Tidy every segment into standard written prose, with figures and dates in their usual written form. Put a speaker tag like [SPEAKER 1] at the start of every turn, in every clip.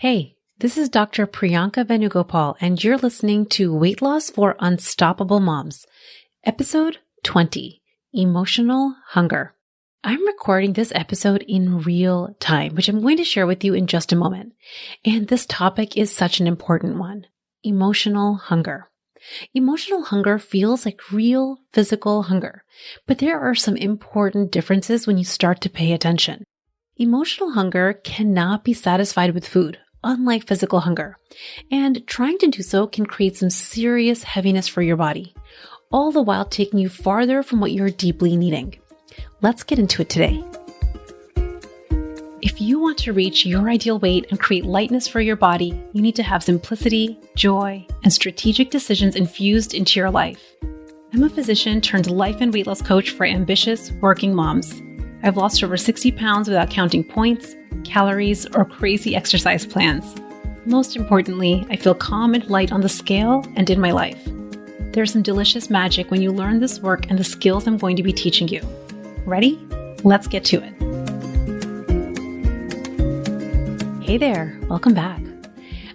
[SPEAKER 1] Hey, this is Dr. Priyanka Venugopal, and you're listening to Weight Loss for Unstoppable Moms, Episode 20, Emotional Hunger. I'm recording this episode in real time, which I'm going to share with you in just a moment. And this topic is such an important one, emotional hunger. Emotional hunger feels like real physical hunger, but there are some important differences when you start to pay attention. Emotional hunger cannot be satisfied with food, unlike physical hunger, and trying to do so can create some serious heaviness for your body, all the while taking you farther from what you're deeply needing. Let's get into it today. If you want to reach your ideal weight and create lightness for your body, you need to have simplicity, joy, and strategic decisions infused into your life. I'm a physician turned life and weight loss coach for ambitious working moms. I've lost over 60 pounds without counting points, calories, or crazy exercise plans. Most importantly, I feel calm and light on the scale and in my life. There's some delicious magic when you learn this work and the skills I'm going to be teaching you. Ready? Let's get to it. Hey there, welcome back.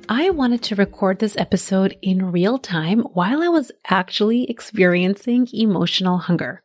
[SPEAKER 1] I wanted to record this episode in real time while I was actually experiencing emotional hunger.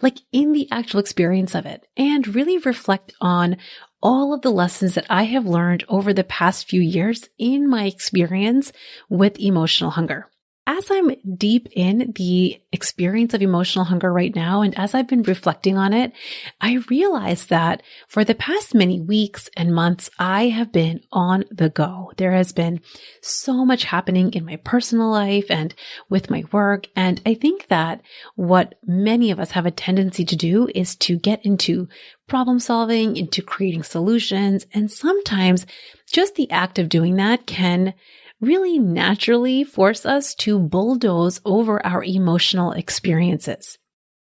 [SPEAKER 1] Like in the actual experience of it, and really reflect on all of the lessons that I have learned over the past few years in my experience with emotional hunger. As I'm deep in the experience of emotional hunger right now, and as I've been reflecting on it, I realized that for the past many weeks and months, I have been on the go. There has been so much happening in my personal life and with my work. And I think that what many of us have a tendency to do is to get into problem solving, into creating solutions. And sometimes just the act of doing that can really naturally force us to bulldoze over our emotional experiences.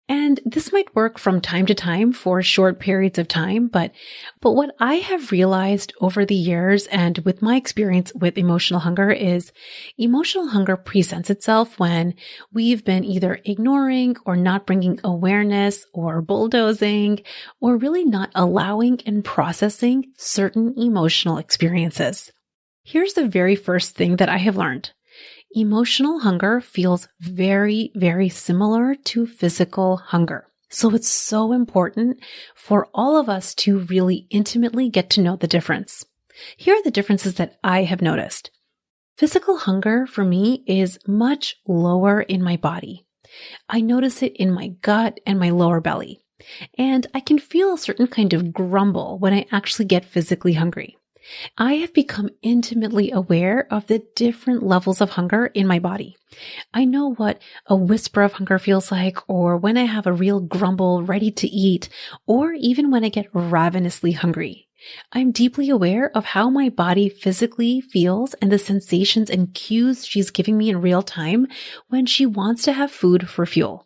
[SPEAKER 1] And this might work from time to time for short periods of time, but what I have realized over the years and with my experience with emotional hunger is emotional hunger presents itself when we've been either ignoring or not bringing awareness or bulldozing or really not allowing and processing certain emotional experiences. Here's the very first thing that I have learned. Emotional hunger feels very, very similar to physical hunger. So it's so important for all of us to really intimately get to know the difference. Here are the differences that I have noticed. Physical hunger for me is much lower in my body. I notice it in my gut and my lower belly. And I can feel a certain kind of grumble when I actually get physically hungry. I have become intimately aware of the different levels of hunger in my body. I know what a whisper of hunger feels like, or when I have a real grumble ready to eat, or even when I get ravenously hungry. I'm deeply aware of how my body physically feels and the sensations and cues she's giving me in real time when she wants to have food for fuel.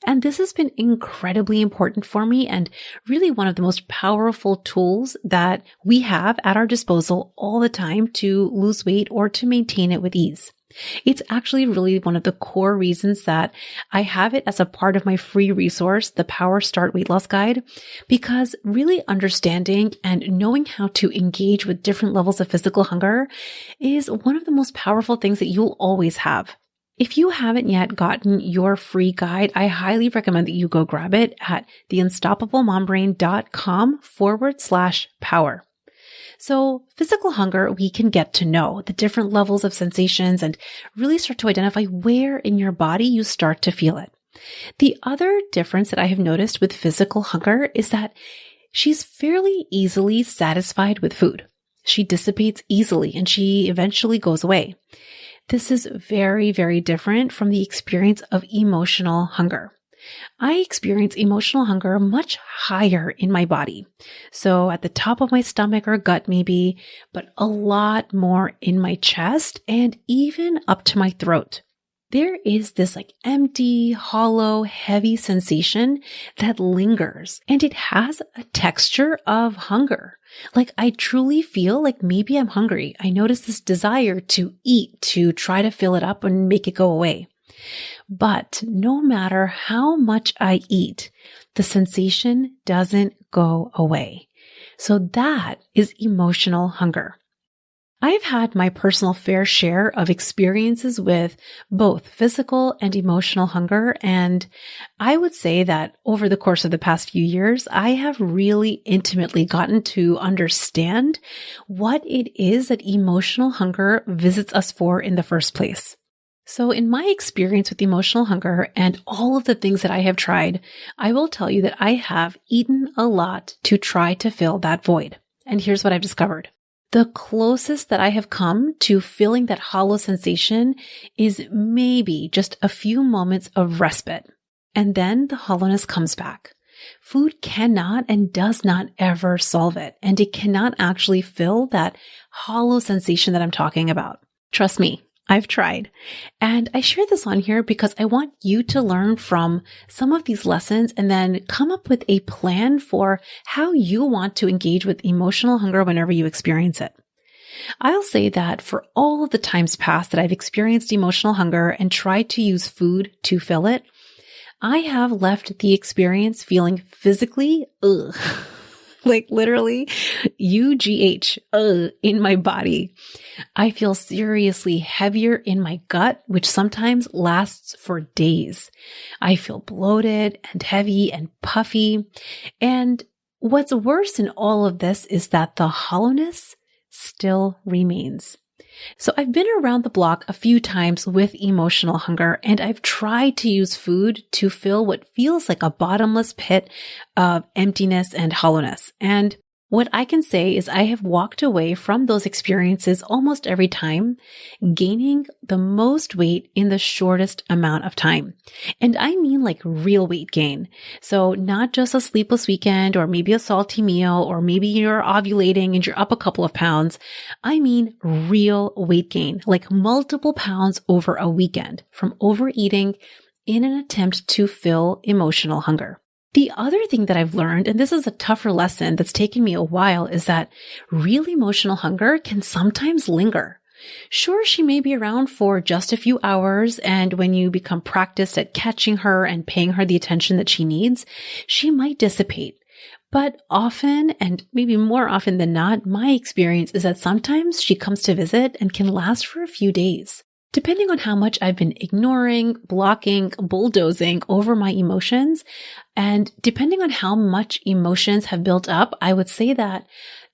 [SPEAKER 1] And this has been incredibly important for me and really one of the most powerful tools that we have at our disposal all the time to lose weight or to maintain it with ease. It's actually really one of the core reasons that I have it as a part of my free resource, the Power Start Weight Loss Guide, because really understanding and knowing how to engage with different levels of physical hunger is one of the most powerful things that you'll always have. If you haven't yet gotten your free guide, I highly recommend that you go grab it at theunstoppablemombrain.com/power. So physical hunger, we can get to know the different levels of sensations and really start to identify where in your body you start to feel it. The other difference that I have noticed with physical hunger is that she's fairly easily satisfied with food. She dissipates easily and she eventually goes away. This is very, very different from the experience of emotional hunger. I experience emotional hunger much higher in my body. So at the top of my stomach or gut maybe, but a lot more in my chest and even up to my throat. There is this like empty, hollow, heavy sensation that lingers and it has a texture of hunger. Like I truly feel like maybe I'm hungry. I notice this desire to eat, to try to fill it up and make it go away. But no matter how much I eat, the sensation doesn't go away. So that is emotional hunger. I've had my personal fair share of experiences with both physical and emotional hunger. And I would say that over the course of the past few years, I have really intimately gotten to understand what it is that emotional hunger visits us for in the first place. So in my experience with emotional hunger and all of the things that I have tried, I will tell you that I have eaten a lot to try to fill that void. And here's what I've discovered. The closest that I have come to feeling that hollow sensation is maybe just a few moments of respite. And then the hollowness comes back. Food cannot and does not ever solve it. And it cannot actually fill that hollow sensation that I'm talking about. Trust me, I've tried. And I share this on here because I want you to learn from some of these lessons and then come up with a plan for how you want to engage with emotional hunger whenever you experience it. I'll say that for all of the times past that I've experienced emotional hunger and tried to use food to fill it, I have left the experience feeling physically, like literally UGH, in my body. I feel seriously heavier in my gut, which sometimes lasts for days. I feel bloated and heavy and puffy. And what's worse in all of this is that the hollowness still remains. So I've been around the block a few times with emotional hunger, and I've tried to use food to fill what feels like a bottomless pit of emptiness and hollowness. And what I can say is I have walked away from those experiences almost every time, gaining the most weight in the shortest amount of time. And I mean like real weight gain. So not just a sleepless weekend or maybe a salty meal or maybe you're ovulating and you're up a couple of pounds. I mean real weight gain, like multiple pounds over a weekend from overeating in an attempt to fill emotional hunger. The other thing that I've learned, and this is a tougher lesson that's taken me a while, is that real emotional hunger can sometimes linger. Sure, she may be around for just a few hours, and when you become practiced at catching her and paying her the attention that she needs, she might dissipate. But often, and maybe more often than not, my experience is that sometimes she comes to visit and can last for a few days. Depending on how much I've been ignoring, blocking, bulldozing over my emotions, and depending on how much emotions have built up, I would say that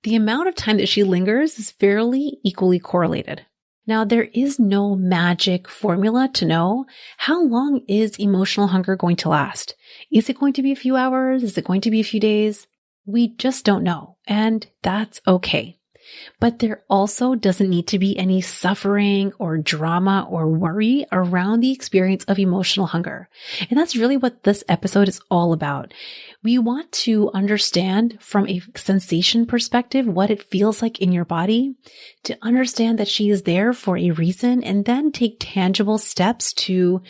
[SPEAKER 1] the amount of time that she lingers is fairly equally correlated. Now, there is no magic formula to know how long is emotional hunger going to last. Is it going to be a few hours? Is it going to be a few days? We just don't know, and that's okay. But there also doesn't need to be any suffering or drama or worry around the experience of emotional hunger. And that's really what this episode is all about. We want to understand from a sensation perspective what it feels like in your body, to understand that she is there for a reason, and then take tangible steps to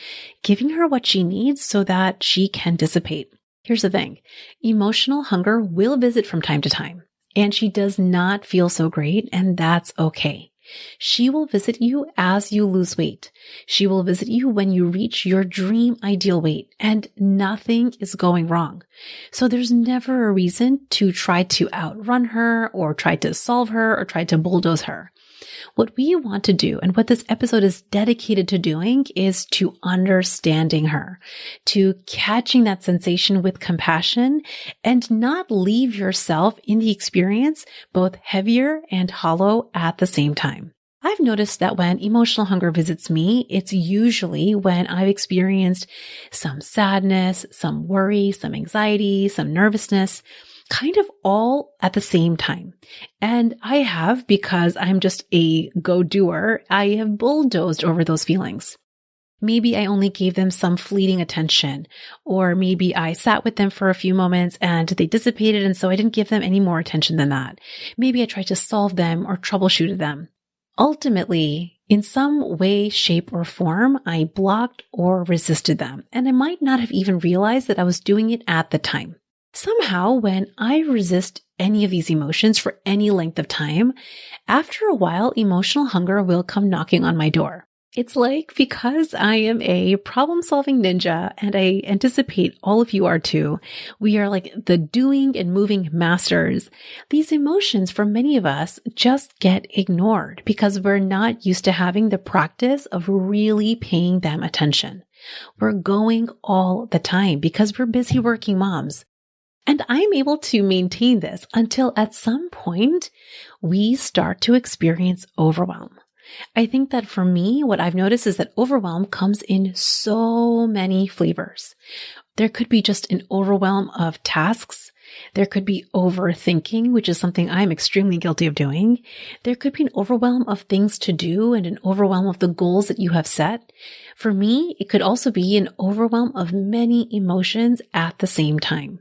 [SPEAKER 1] giving her what she needs so that she can dissipate. Here's the thing. Emotional hunger will visit from time to time. And she does not feel so great, and that's okay. She will visit you as you lose weight. She will visit you when you reach your dream ideal weight, and nothing is going wrong. So there's never a reason to try to outrun her or try to solve her or try to bulldoze her. What we want to do, and what this episode is dedicated to doing, is to understanding her, to catching that sensation with compassion, and not leave yourself in the experience both heavier and hollow at the same time. I've noticed that when emotional hunger visits me, it's usually when I've experienced some sadness, some worry, some anxiety, some nervousness, kind of all at the same time. And I have, because I'm just a go-doer, I have bulldozed over those feelings. Maybe I only gave them some fleeting attention, or maybe I sat with them for a few moments and they dissipated, and so I didn't give them any more attention than that. Maybe I tried to solve them or troubleshooted them. Ultimately, in some way, shape, or form, I blocked or resisted them, and I might not have even realized that I was doing it at the time. Somehow, when I resist any of these emotions for any length of time, after a while, emotional hunger will come knocking on my door. It's like because I am a problem-solving ninja and I anticipate all of you are too, we are like the doing and moving masters. These emotions for many of us just get ignored because we're not used to having the practice of really paying them attention. We're going all the time because we're busy working moms. And I'm able to maintain this until at some point we start to experience overwhelm. I think that for me, what I've noticed is that overwhelm comes in so many flavors. There could be just an overwhelm of tasks. There could be overthinking, which is something I'm extremely guilty of doing. There could be an overwhelm of things to do and an overwhelm of the goals that you have set. For me, it could also be an overwhelm of many emotions at the same time.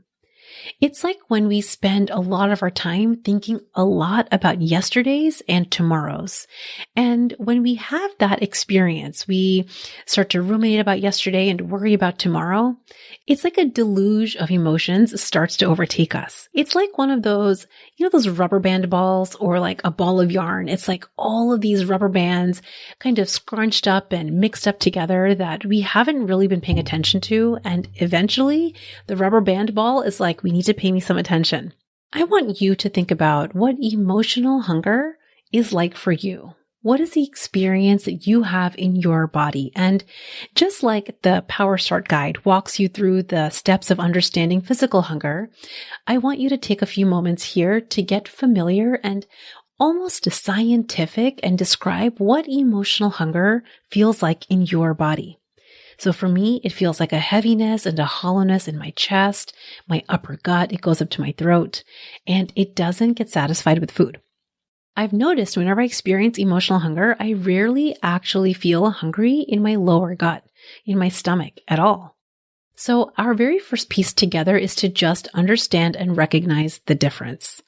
[SPEAKER 1] It's like when we spend a lot of our time thinking a lot about yesterdays and tomorrows. And when we have that experience, we start to ruminate about yesterday and worry about tomorrow. It's like a deluge of emotions starts to overtake us. It's like one of those, those rubber band balls or like a ball of yarn. It's like all of these rubber bands kind of scrunched up and mixed up together that we haven't really been paying attention to. And eventually the rubber band ball is like, we need to pay me some attention. I want you to think about what emotional hunger is like for you. What is the experience that you have in your body? And just like the Power Start Guide walks you through the steps of understanding physical hunger, I want you to take a few moments here to get familiar and almost scientific and describe what emotional hunger feels like in your body. So for me, it feels like a heaviness and a hollowness in my chest, my upper gut, it goes up to my throat, and it doesn't get satisfied with food. I've noticed whenever I experience emotional hunger, I rarely actually feel hungry in my lower gut, in my stomach at all. So our very first piece together is to just understand and recognize the difference.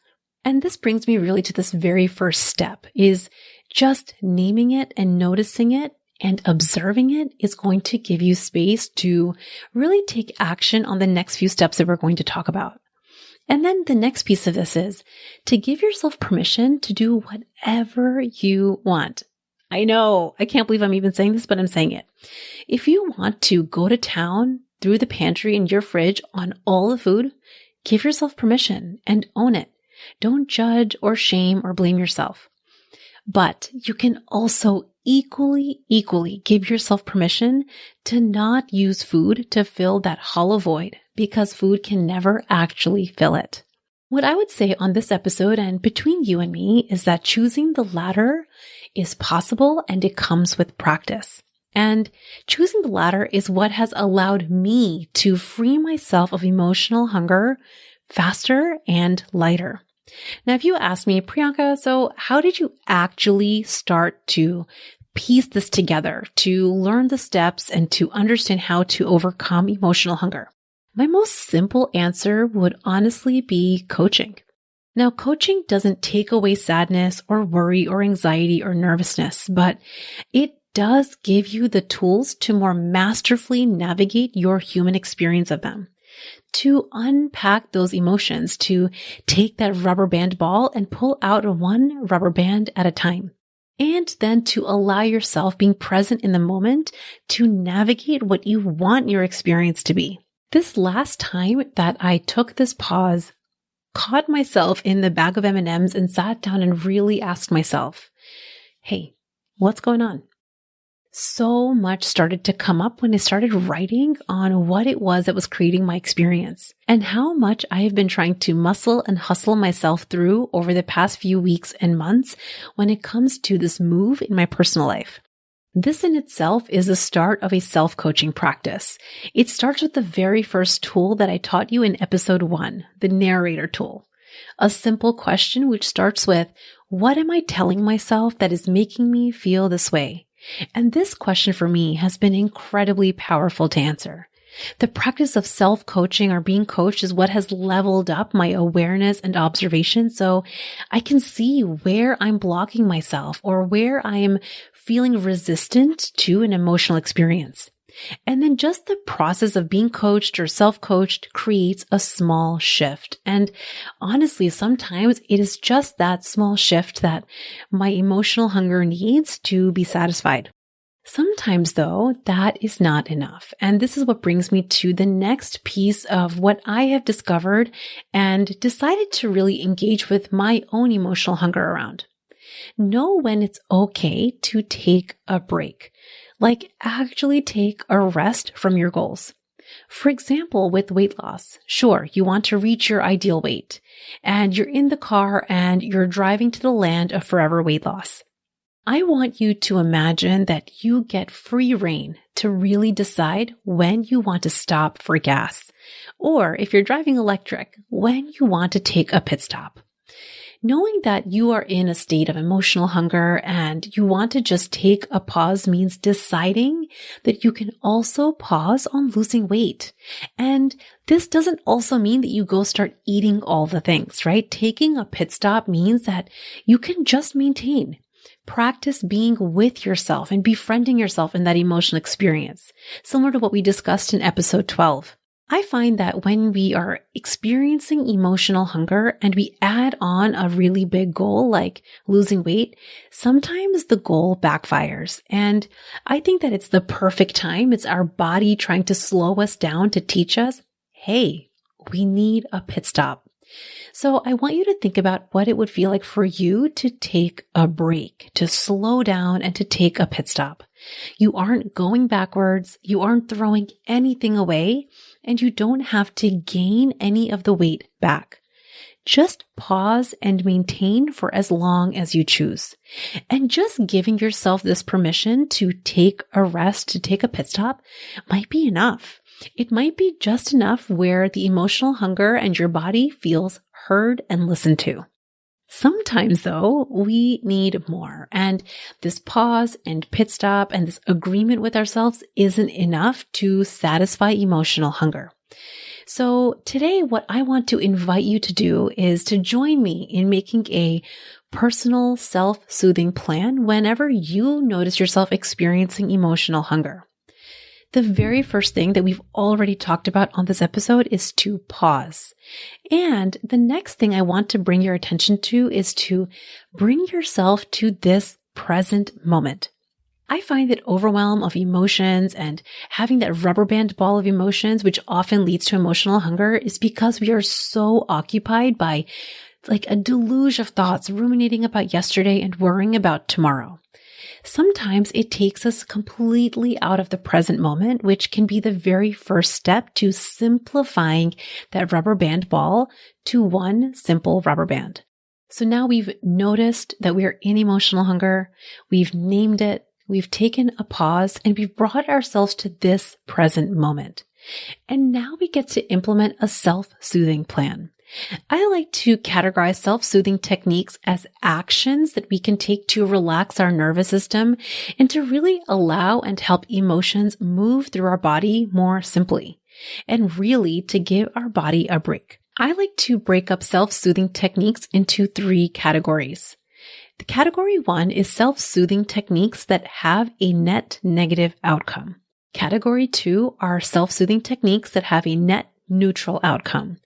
[SPEAKER 1] And this brings me really to this very first step, is just naming it and noticing it and observing it is going to give you space to really take action on the next few steps that we're going to talk about. And then the next piece of this is to give yourself permission to do whatever you want. I know, I can't believe I'm even saying this, but I'm saying it. If you want to go to town through the pantry and your fridge on all the food, give yourself permission and own it. Don't judge or shame or blame yourself. But you can also equally give yourself permission to not use food to fill that hollow void, because food can never actually fill it. What I would say on this episode and between you and me is that choosing the latter is possible and it comes with practice. And choosing the latter is what has allowed me to free myself of emotional hunger faster and lighter. Now, if you ask me, Priyanka, so how did you actually start to piece this together, to learn the steps and to understand how to overcome emotional hunger? My most simple answer would honestly be coaching. Now, coaching doesn't take away sadness or worry or anxiety or nervousness, but it does give you the tools to more masterfully navigate your human experience of them, to unpack those emotions, to take that rubber band ball and pull out one rubber band at a time. And then to allow yourself being present in the moment to navigate what you want your experience to be. This last time that I took this pause, caught myself in the bag of M&Ms and sat down and really asked myself, hey, what's going on? So much started to come up when I started writing on what it was that was creating my experience and how much I have been trying to muscle and hustle myself through over the past few weeks and months when it comes to this move in my personal life. This in itself is the start of a self-coaching practice. It starts with the very first tool that I taught you in episode 1, the narrator tool. A simple question which starts with, what am I telling myself that is making me feel this way? And this question for me has been incredibly powerful to answer. The practice of self-coaching or being coached is what has leveled up my awareness and observation so I can see where I'm blocking myself or where I am feeling resistant to an emotional experience. And then just the process of being coached or self-coached creates a small shift. And honestly, sometimes it is just that small shift that my emotional hunger needs to be satisfied. Sometimes though, that is not enough. And this is what brings me to the next piece of what I have discovered and decided to really engage with my own emotional hunger around. Know when it's okay to take a break, like actually take a rest from your goals. For example, with weight loss, sure, you want to reach your ideal weight and you're in the car and you're driving to the land of forever weight loss. I want you to imagine that you get free rein to really decide when you want to stop for gas, or if you're driving electric, when you want to take a pit stop. Knowing that you are in a state of emotional hunger and you want to just take a pause means deciding that you can also pause on losing weight. And this doesn't also mean that you go start eating all the things, right? Taking a pit stop means that you can just maintain. Practice being with yourself and befriending yourself in that emotional experience, similar to what we discussed in episode 12. I find that when we are experiencing emotional hunger and we add on a really big goal like losing weight, sometimes the goal backfires. And I think that it's the perfect time. It's our body trying to slow us down to teach us, hey, we need a pit stop. So I want you to think about what it would feel like for you to take a break, to slow down and to take a pit stop. You aren't going backwards. You aren't throwing anything away, and you don't have to gain any of the weight back. Just pause and maintain for as long as you choose. And just giving yourself this permission to take a rest, to take a pit stop might be enough. It might be just enough where the emotional hunger and your body feels heard and listened to. Sometimes though, we need more, and this pause and pit stop and this agreement with ourselves isn't enough to satisfy emotional hunger. So today, what I want to invite you to do is to join me in making a personal self-soothing plan whenever you notice yourself experiencing emotional hunger. The very first thing that we've already talked about on this episode is to pause. And the next thing I want to bring your attention to is to bring yourself to this present moment. I find that overwhelm of emotions and having that rubber band ball of emotions, which often leads to emotional hunger, is because we are so occupied by like a deluge of thoughts, ruminating about yesterday and worrying about tomorrow. Sometimes it takes us completely out of the present moment, which can be the very first step to simplifying that rubber band ball to one simple rubber band. So now we've noticed that we are in emotional hunger. We've named it. We've taken a pause and we've brought ourselves to this present moment. And now we get to implement a self-soothing plan. I like to categorize self-soothing techniques as actions that we can take to relax our nervous system and to really allow and help emotions move through our body more simply, and really to give our body a break. I like to break up self-soothing techniques into 3 categories. The category 1 is self-soothing techniques that have a net negative outcome. Category 2 are self-soothing techniques that have a net neutral outcome.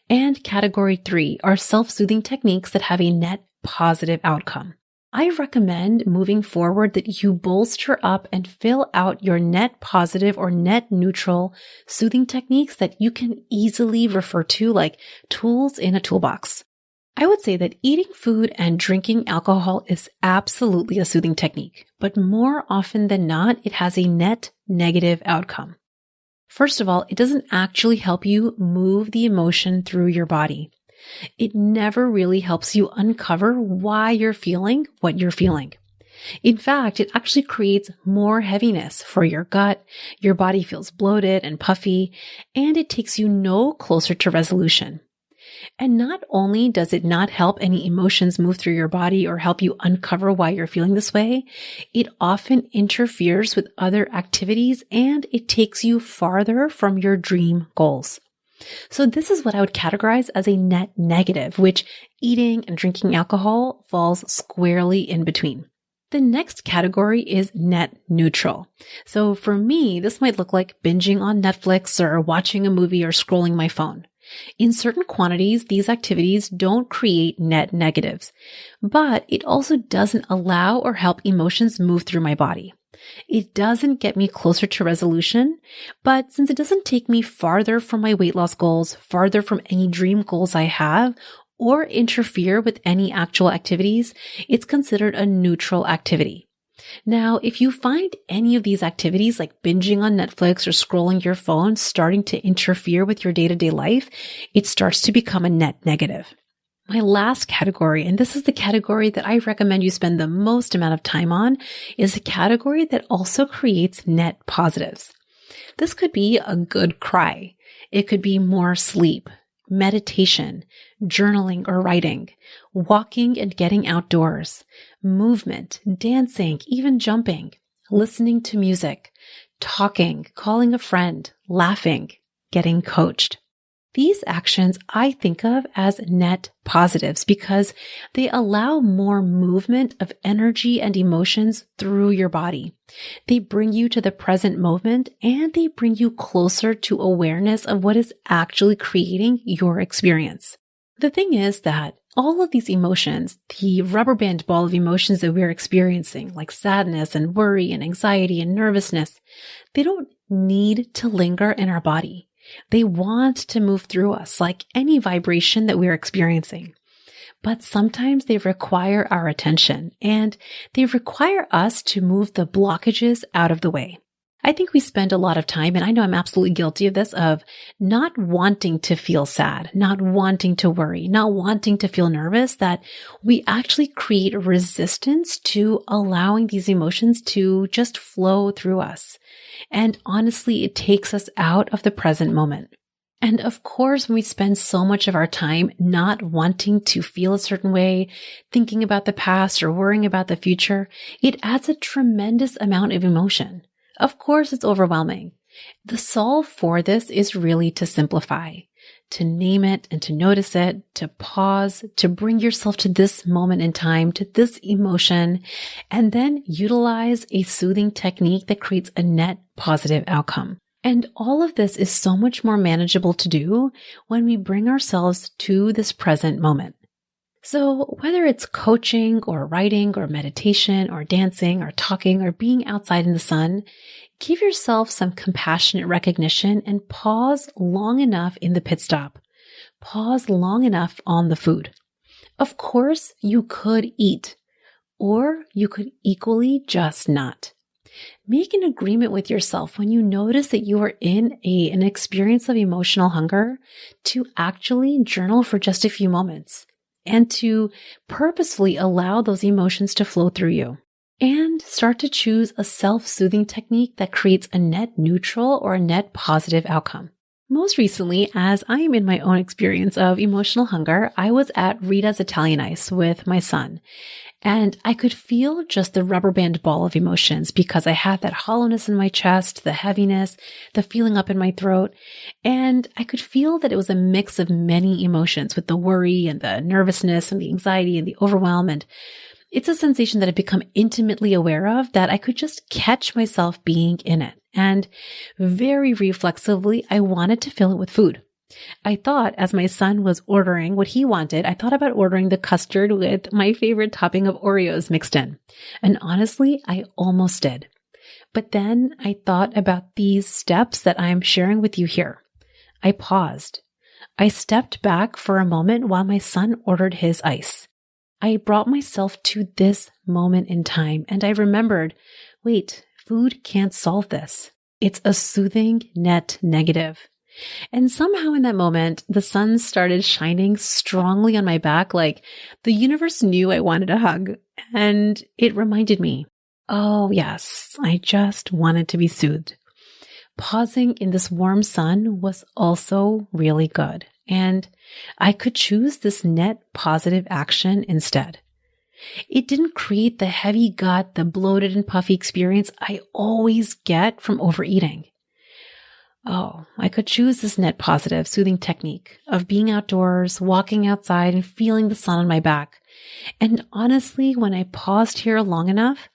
[SPEAKER 1] And category 3 are self-soothing techniques that have a net positive outcome. I recommend moving forward that you bolster up and fill out your net positive or net neutral soothing techniques that you can easily refer to like tools in a toolbox. I would say that eating food and drinking alcohol is absolutely a soothing technique, but more often than not, it has a net negative outcome. First of all, it doesn't actually help you move the emotion through your body. It never really helps you uncover why you're feeling what you're feeling. In fact, it actually creates more heaviness for your gut. Your body feels bloated and puffy, and it takes you no closer to resolution. And not only does it not help any emotions move through your body or help you uncover why you're feeling this way, it often interferes with other activities and it takes you farther from your dream goals. So this is what I would categorize as a net negative, which eating and drinking alcohol falls squarely in between. The next category is net neutral. So for me, this might look like binging on Netflix or watching a movie or scrolling my phone. In certain quantities, these activities don't create net negatives, but it also doesn't allow or help emotions move through my body. It doesn't get me closer to resolution, but since it doesn't take me farther from my weight loss goals, farther from any dream goals I have, or interfere with any actual activities, it's considered a neutral activity. Now, if you find any of these activities like binging on Netflix or scrolling your phone starting to interfere with your day-to-day life, it starts to become a net negative. My last category, and this is the category that I recommend you spend the most amount of time on, is a category that also creates net positives. This could be a good cry. It could be more sleep, meditation, journaling or writing, walking and getting outdoors, movement, dancing, even jumping, listening to music, talking, calling a friend, laughing, getting coached. These actions I think of as net positives because they allow more movement of energy and emotions through your body. They bring you to the present moment and they bring you closer to awareness of what is actually creating your experience. The thing is that all of these emotions, the rubber band ball of emotions that we're experiencing, like sadness and worry and anxiety and nervousness, they don't need to linger in our body. They want to move through us like any vibration that we're experiencing. But sometimes they require our attention and they require us to move the blockages out of the way. I think we spend a lot of time, and I know I'm absolutely guilty of this, of not wanting to feel sad, not wanting to worry, not wanting to feel nervous, that we actually create resistance to allowing these emotions to just flow through us. And honestly, it takes us out of the present moment. And of course, when we spend so much of our time not wanting to feel a certain way, thinking about the past or worrying about the future, it adds a tremendous amount of emotion. Of course, it's overwhelming. The solve for this is really to simplify, to name it and to notice it, to pause, to bring yourself to this moment in time, to this emotion, and then utilize a soothing technique that creates a net positive outcome. And all of this is so much more manageable to do when we bring ourselves to this present moment. So whether it's coaching or writing or meditation or dancing or talking or being outside in the sun, give yourself some compassionate recognition and pause long enough in the pit stop. Pause long enough on the food. Of course, you could eat, or you could equally just not. Make an agreement with yourself when you notice that you are in an experience of emotional hunger to actually journal for just a few moments and to purposefully allow those emotions to flow through you. And start to choose a self-soothing technique that creates a net neutral or a net positive outcome. Most recently, as I am in my own experience of emotional hunger, I was at Rita's Italian Ice with my son. And I could feel just the rubber band ball of emotions because I had that hollowness in my chest, the heaviness, the feeling up in my throat. And I could feel that it was a mix of many emotions with the worry and the nervousness and the anxiety and the overwhelm. And it's a sensation that I've become intimately aware of, that I could just catch myself being in it. And very reflexively, I wanted to fill it with food. I thought, as my son was ordering what he wanted, I thought about ordering the custard with my favorite topping of Oreos mixed in. And honestly, I almost did. But then I thought about these steps that I'm sharing with you here. I paused. I stepped back for a moment while my son ordered his ice. I brought myself to this moment in time and I remembered, wait, food can't solve this. It's a soothing net negative. And somehow in that moment, the sun started shining strongly on my back, like the universe knew I wanted a hug. And it reminded me, oh yes, I just wanted to be soothed. Pausing in this warm sun was also really good. And I could choose this net positive action instead. It didn't create the heavy gut, the bloated and puffy experience I always get from overeating. Oh, I could choose this net positive, soothing technique of being outdoors, walking outside and feeling the sun on my back. And honestly, when I paused here long enough,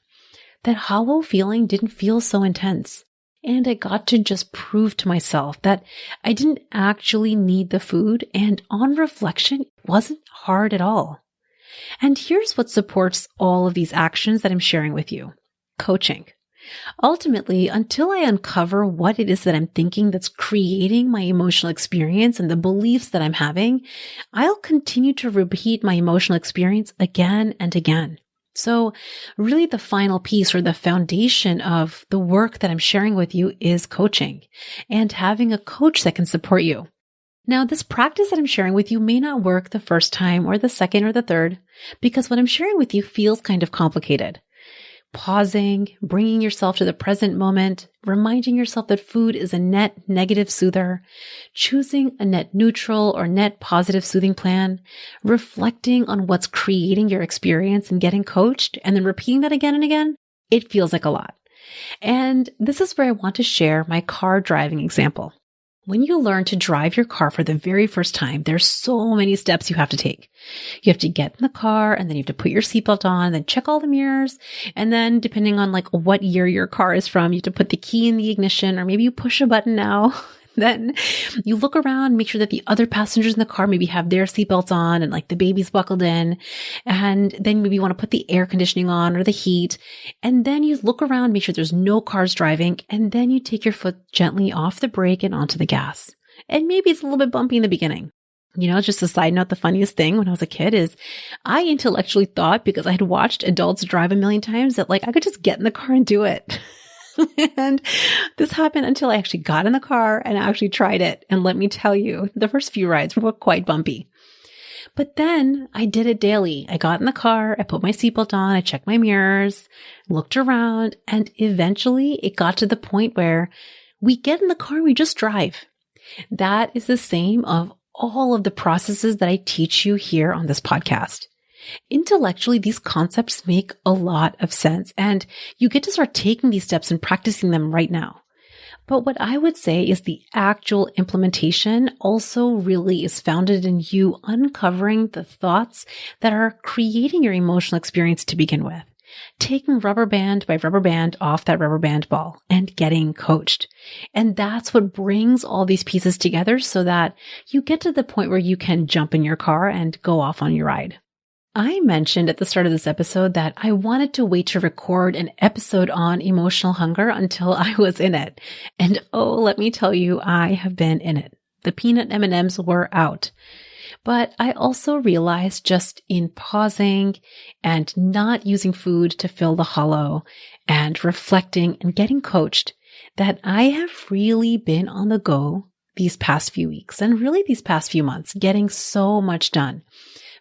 [SPEAKER 1] that hollow feeling didn't feel so intense. And I got to just prove to myself that I didn't actually need the food. And on reflection, it wasn't hard at all. And here's what supports all of these actions that I'm sharing with you. Coaching. Ultimately, until I uncover what it is that I'm thinking that's creating my emotional experience and the beliefs that I'm having, I'll continue to repeat my emotional experience again and again. So really the final piece or the foundation of the work that I'm sharing with you is coaching and having a coach that can support you. Now, this practice that I'm sharing with you may not work the first time or the second or the third because what I'm sharing with you feels kind of complicated. Pausing, bringing yourself to the present moment, reminding yourself that food is a net negative soother, choosing a net neutral or net positive soothing plan, reflecting on what's creating your experience and getting coached, and then repeating that again and again, it feels like a lot. And this is where I want to share my car driving example. When you learn to drive your car for the very first time, there's so many steps you have to take. You have to get in the car and then you have to put your seatbelt on, then check all the mirrors. And then depending on like what year your car is from, you have to put the key in the ignition, or maybe you push a button now. Then you look around, make sure that the other passengers in the car maybe have their seatbelts on and like the baby's buckled in. And then maybe you want to put the air conditioning on or the heat. And then you look around, make sure there's no cars driving. And then you take your foot gently off the brake and onto the gas. And maybe it's a little bit bumpy in the beginning. You know, just a side note, the funniest thing when I was a kid is I intellectually thought, because I had watched adults drive a million times, that like I could just get in the car and do it. And this happened until I actually got in the car and actually tried it. And let me tell you, the first few rides were quite bumpy. But then I did it daily. I got in the car, I put my seatbelt on, I checked my mirrors, looked around, and eventually it got to the point where we get in the car and we just drive. That is the same of all of the processes that I teach you here on this podcast. Intellectually, these concepts make a lot of sense, and you get to start taking these steps and practicing them right now. But what I would say is the actual implementation also really is founded in you uncovering the thoughts that are creating your emotional experience to begin with. Taking rubber band by rubber band off that rubber band ball and getting coached. And that's what brings all these pieces together so that you get to the point where you can jump in your car and go off on your ride. I mentioned at the start of this episode that I wanted to wait to record an episode on emotional hunger until I was in it. And oh, let me tell you, I have been in it. The peanut M&Ms were out. But I also realized just in pausing and not using food to fill the hollow and reflecting and getting coached that I have really been on the go these past few weeks and really these past few months, getting so much done.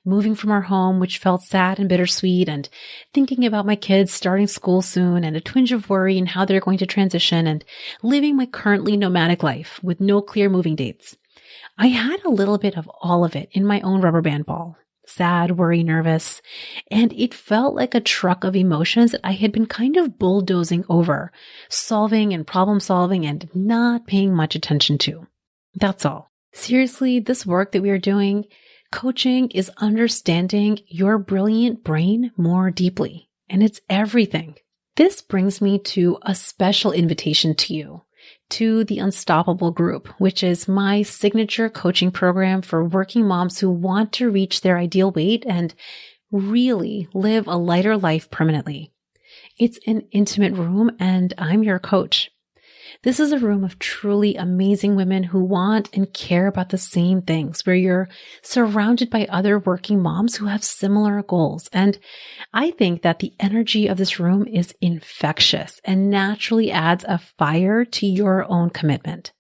[SPEAKER 1] Moving from our home, which felt sad and bittersweet, and thinking about my kids starting school soon and a twinge of worry and how they're going to transition, and living my currently nomadic life with no clear moving dates. I had a little bit of all of it in my own rubber band ball. Sad, worry, nervous, and it felt like a truck of emotions that I had been kind of bulldozing over, solving and problem solving and not paying much attention to. That's all. Seriously, this work that we are doing, coaching, is understanding your brilliant brain more deeply, and it's everything. This brings me to a special invitation to you, to the Unstoppable Group, which is my signature coaching program for working moms who want to reach their ideal weight and really live a lighter life permanently. It's an intimate room, and I'm your coach. This is a room of truly amazing women who want and care about the same things, where you're surrounded by other working moms who have similar goals. And I think that the energy of this room is infectious and naturally adds a fire to your own commitment.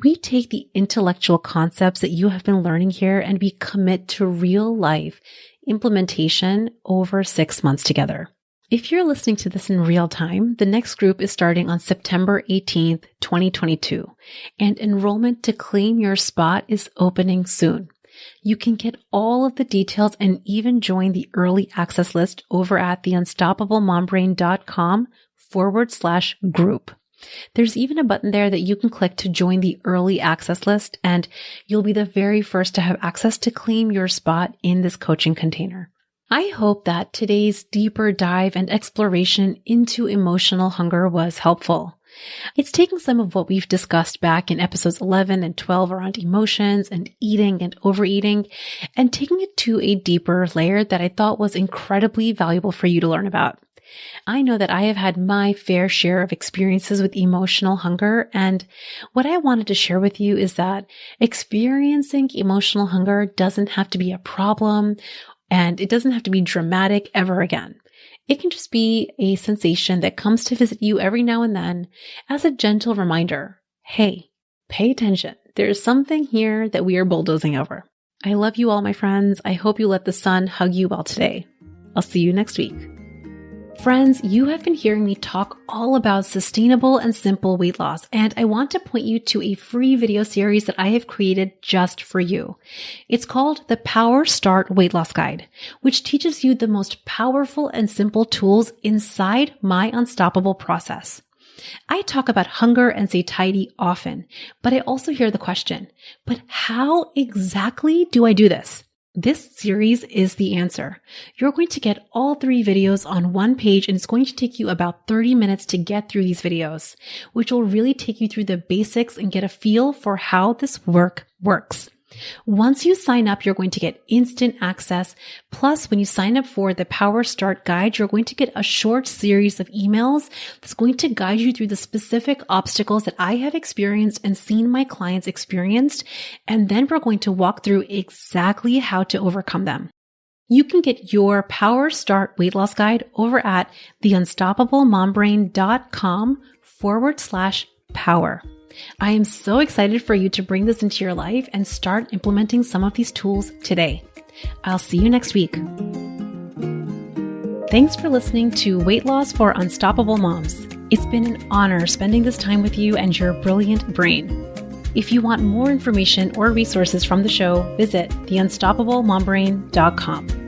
[SPEAKER 1] We take the intellectual concepts that you have been learning here and we commit to real life implementation over 6 months together. If you're listening to this in real time, the next group is starting on September 18th, 2022, and enrollment to claim your spot is opening soon. You can get all of the details and even join the early access list over at theunstoppablemombrain.com/group. There's even a button there that you can click to join the early access list, and you'll be the very first to have access to claim your spot in this coaching container. I hope that today's deeper dive and exploration into emotional hunger was helpful. It's taking some of what we've discussed back in episodes 11 and 12 around emotions and eating and overeating and taking it to a deeper layer that I thought was incredibly valuable for you to learn about. I know that I have had my fair share of experiences with emotional hunger, and what I wanted to share with you is that experiencing emotional hunger doesn't have to be a problem, and it doesn't have to be dramatic ever again. It can just be a sensation that comes to visit you every now and then as a gentle reminder, hey, pay attention. There's something here that we are bulldozing over. I love you all, my friends. I hope you let the sun hug you well today. I'll see you next week. Friends, you have been hearing me talk all about sustainable and simple weight loss, and I want to point you to a free video series that I have created just for you. It's called the Power Start Weight Loss Guide, which teaches you the most powerful and simple tools inside my unstoppable process. I talk about hunger and satiety often, but I also hear the question, but how exactly do I do this? This series is the answer. You're going to get all 3 videos on one page, and it's going to take you about 30 minutes to get through these videos, which will really take you through the basics and get a feel for how this work works. Once you sign up, you're going to get instant access. Plus, when you sign up for the Power Start Guide, you're going to get a short series of emails that's going to guide you through the specific obstacles that I have experienced and seen my clients experienced. And then we're going to walk through exactly how to overcome them. You can get your Power Start Weight Loss Guide over at theunstoppablemombrain.com/power. I am so excited for you to bring this into your life and start implementing some of these tools today. I'll see you next week. Thanks for listening to Weight Loss for Unstoppable Moms. It's been an honor spending this time with you and your brilliant brain. If you want more information or resources from the show, visit theunstoppablemombrain.com.